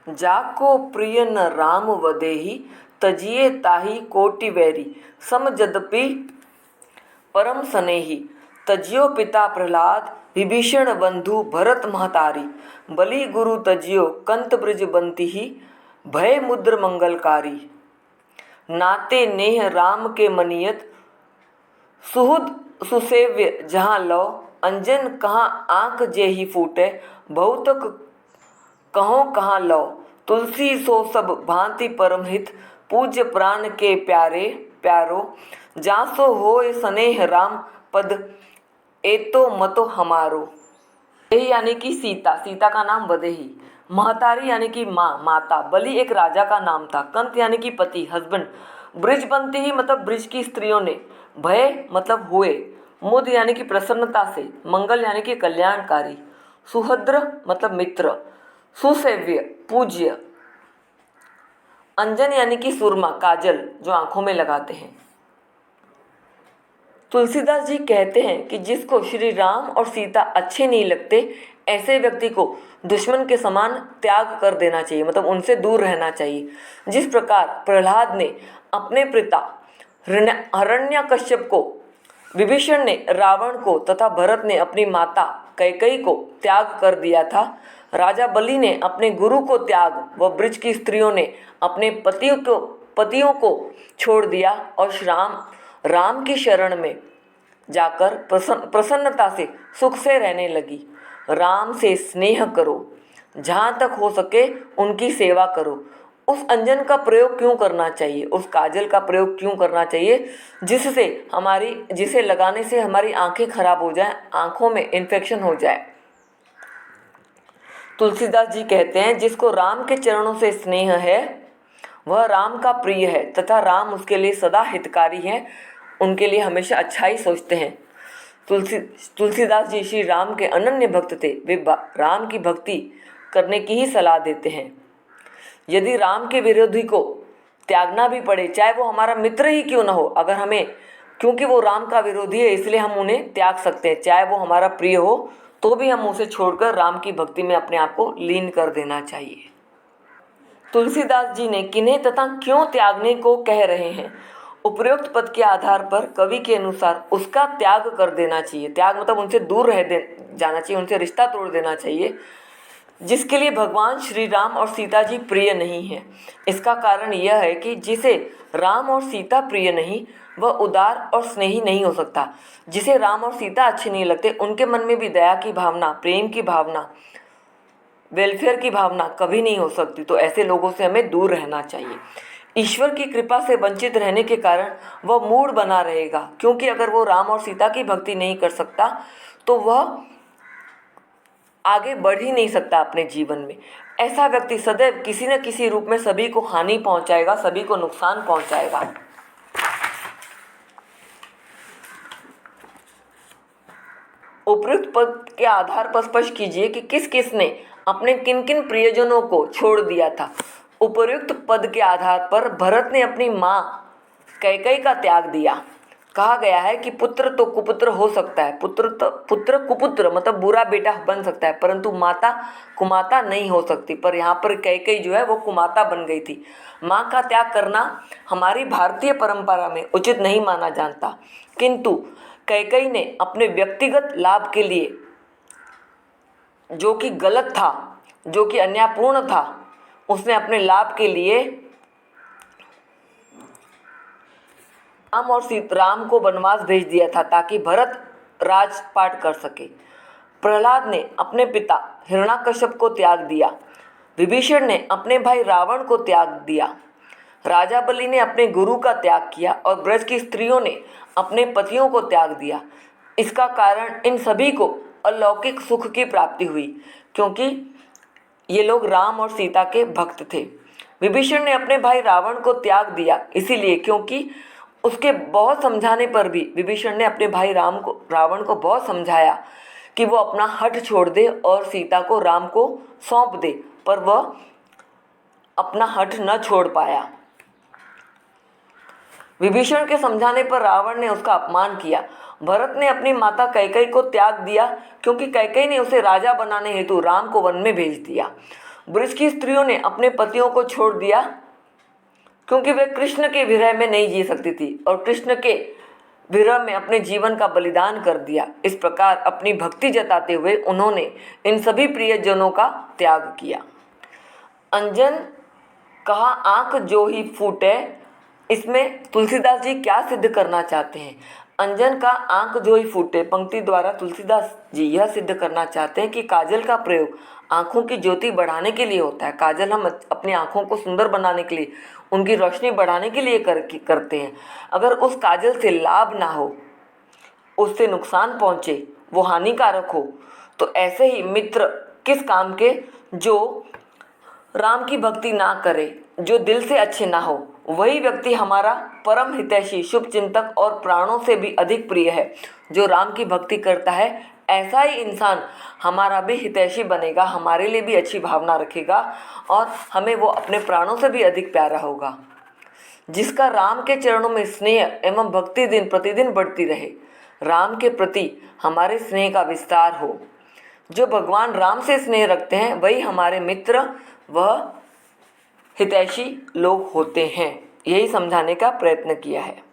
जाको प्रिय न राम वदेही, तजिए ताही कोटि वैरी, सम यद्यपि परम स्नेही। तजियो पिता प्रहलाद, विभीषण बंधु भरत महतारी, बलि गुरु तजियो कंत ब्रज बंती ही, भय मुद्र मंगलकारी। नाते नेह राम के मनियत, सुहृद सुसेव्य जहाँ लो, अंजन कहाँ आँख जेहि फूटे, बहुत कहो कहाँ लो। तुलसी सो सब भांति परम हित, पूज्य प्राण के प्यारे प्यारो, जासो होय स्नेह राम पद, एतो मतो हमारो। वदेही यानी कि सीता, सीता का नाम वदेही। महतारी यानी कि माँ, माता। बलि एक राजा का नाम था। कंत यानी कि पति, हस्बैंड। ब्रिजबंती ही मतलब ब्रिज की स्त्रियों ने। भय मतलब हुए। मुद यानी कि प्रसन्नता से। मंगल यानी कि कल्याणकारी। सुहृद मतलब मित्र। सुसेव्य पूज्य। अंजन यानी कि सुरमा, काजल जो आंखों में लगाते हैं। तुलसीदास जी कहते हैं कि जिसको श्री राम और सीता अच्छे नहीं लगते, ऐसे व्यक्ति को दुश्मन के समान त्याग कर देना चाहिए, मतलब उनसे दूर रहना चाहिए। जिस प्रकार प्रहलाद ने अपने पिता हिरण्यकश्यप को, विभीषण ने रावण को तथा भरत ने अपनी माता कैकेयी को त्याग कर दिया था, राजा बलि ने अपने गुरु को त्याग व ब्रज की स्त्रियों ने अपने पतियों को छोड़ दिया और राम की शरण में जाकर प्रसन्नता से सुख से रहने लगी। राम से स्नेह करो, जहाँ तक हो सके उनकी सेवा करो। उस अंजन का प्रयोग क्यों करना चाहिए, उस काजल का प्रयोग क्यों करना चाहिए जिसे लगाने से हमारी आंखें खराब हो जाए, आंखों में इन्फेक्शन हो जाए। तुलसीदास जी कहते हैं जिसको राम के चरणों से स्नेह है वह राम का प्रिय है तथा राम उसके लिए सदा हितकारी हैं, उनके लिए हमेशा अच्छा ही सोचते हैं। तुलसीदास जी श्री राम के अनन्य भक्त थे। वे राम की भक्ति करने की ही सलाह देते हैं। यदि राम के विरोधी को त्यागना भी पड़े, चाहे वो हमारा मित्र ही क्यों न हो, अगर हमें, क्योंकि वो राम का विरोधी है इसलिए हम उन्हें त्याग सकते हैं, चाहे वो हमारा प्रिय हो तो भी हम उसे छोड़कर राम की भक्ति में अपने आप को लीन कर देना चाहिए। तुलसीदास जी ने किन्हें तथा क्यों त्यागने को कह रहे हैं, उपरोक्त पद के आधार पर कवि के अनुसार उसका त्याग कर देना चाहिए। त्याग मतलब उनसे दूर जाना चाहिए, उनसे रिश्ता तोड़ देना चाहिए, जिसके लिए भगवान श्री राम और सीता जी प्रिय नहीं हैं। इसका कारण यह है कि जिसे राम और सीता प्रिय नहीं वह उदार और स्नेही नहीं हो सकता। जिसे राम और सीता अच्छे नहीं लगते उनके मन में भी दया की भावना, प्रेम की भावना, वेलफेयर की भावना कभी नहीं हो सकती। तो ऐसे लोगों से हमें दूर रहना चाहिए। ईश्वर की कृपा से वंचित रहने के कारण वह मूढ़ बना रहेगा, क्योंकि अगर वो राम और सीता की भक्ति नहीं कर सकता तो वह आगे बढ़ ही नहीं सकता अपने जीवन में। ऐसा व्यक्ति सदैव किसी न किसी रूप में सभी को हानि पहुंचाएगा, सभी को नुकसान पहुंचाएगा। उपयुक्त पद के आधार पर स्पष्ट कीजिए कि किस किस ने अपने किन किन प्रियजनों को छोड़ दिया था। उपयुक्त पद के आधार पर भरत ने अपनी माँ कैकेयी का त्याग दिया। कहा गया है कि पुत्र तो कुपुत्र हो सकता है, पुत्र कुपुत्र मतलब बुरा बेटा बन सकता है, परंतु माता कुमाता नहीं हो सकती। पर यहाँ पर कैकेयी जो है वो कुमाता बन गई थी। माँ का त्याग करना हमारी भारतीय परंपरा में उचित नहीं माना जाता, किंतु कैकेयी ने अपने व्यक्तिगत लाभ के लिए, जो कि गलत था, जो कि अन्यायपूर्ण था, उसने अपने लाभ के लिए राम और सीताराम को वनवास भेज दिया था ताकि भरत राजपाट कर सके। प्रहलाद ने अपने पिता हिरण्यकश्यप को त्याग दिया। विभीषण ने अपने भाई रावण को त्याग दिया। राजा बलि ने अपने गुरु का त्याग किया और ब्रज की स्त्रियों ने अपने पतियों को त्याग दिया। इसका कारण इन सभी को अलौकिक सुख की प्राप्ति हुई, क्योंकि ये लोग राम और सीता के भक्त थे। विभीषण ने अपने भाई रावण को त्याग दिया इसीलिए क्योंकि उसके बहुत समझाने पर भी विभीषण ने अपने भाई रावण को बहुत समझाया कि वो अपना हठ छोड़ दे और सीता को राम को सौंप दे, पर वह अपना हठ न छोड़ पाया। विभीषण के समझाने पर रावण ने उसका अपमान किया। भरत ने अपनी माता कैकेयी को त्याग दिया क्योंकि कैकेयी ने उसे राजा बनाने हेतु राम को वन में भेज दिया। ब्रज की स्त्रियों ने अपने पतियों को छोड़ दिया क्योंकि वे कृष्ण के विरह में नहीं जी सकती थी और कृष्ण के विरह में अपने जीवन का बलिदान कर दिया। इस प्रकार अपनी भक्ति जताते हुए उन्होंने इन सभी प्रियजनों का त्याग किया। अंजन कहा आंख जो ही फूटे, इसमें तुलसीदास जी क्या सिद्ध करना चाहते हैं? अंजन का आंख जो ही फूटे पंक्ति द्वारा तुलसीदास जी यह सिद्ध करना चाहते हैं कि काजल का प्रयोग आंखों की ज्योति बढ़ाने के लिए होता है। काजल हम अपनी आंखों को सुंदर बनाने के लिए, उनकी रोशनी बढ़ाने के लिए करते हैं। अगर उस काजल से लाभ ना हो, उससे नुकसान पहुँचे, वो हानिकारक हो, तो ऐसे ही मित्र किस काम के जो राम की भक्ति ना करे, जो दिल से अच्छे ना हो, वही व्यक्ति हमारा परम हितैषी, शुभ चिंतक और प्राणों से भी अधिक प्रिय है। जो राम की भक्ति करता है, ऐसा ही इंसान हमारा भी हितैषी बनेगा, हमारे लिए भी अच्छी भावना रखेगा और हमें वो अपने प्राणों से भी अधिक प्यारा होगा। जिसका राम के चरणों में स्नेह एवं भक्ति दिन प्रतिदिन बढ़ती रहे, राम के प्रति हमारे स्नेह का विस्तार हो। जो भगवान राम से स्नेह रखते हैं वही हमारे मित्र व हितैषी लोग होते हैं। यही समझाने का प्रयत्न किया है।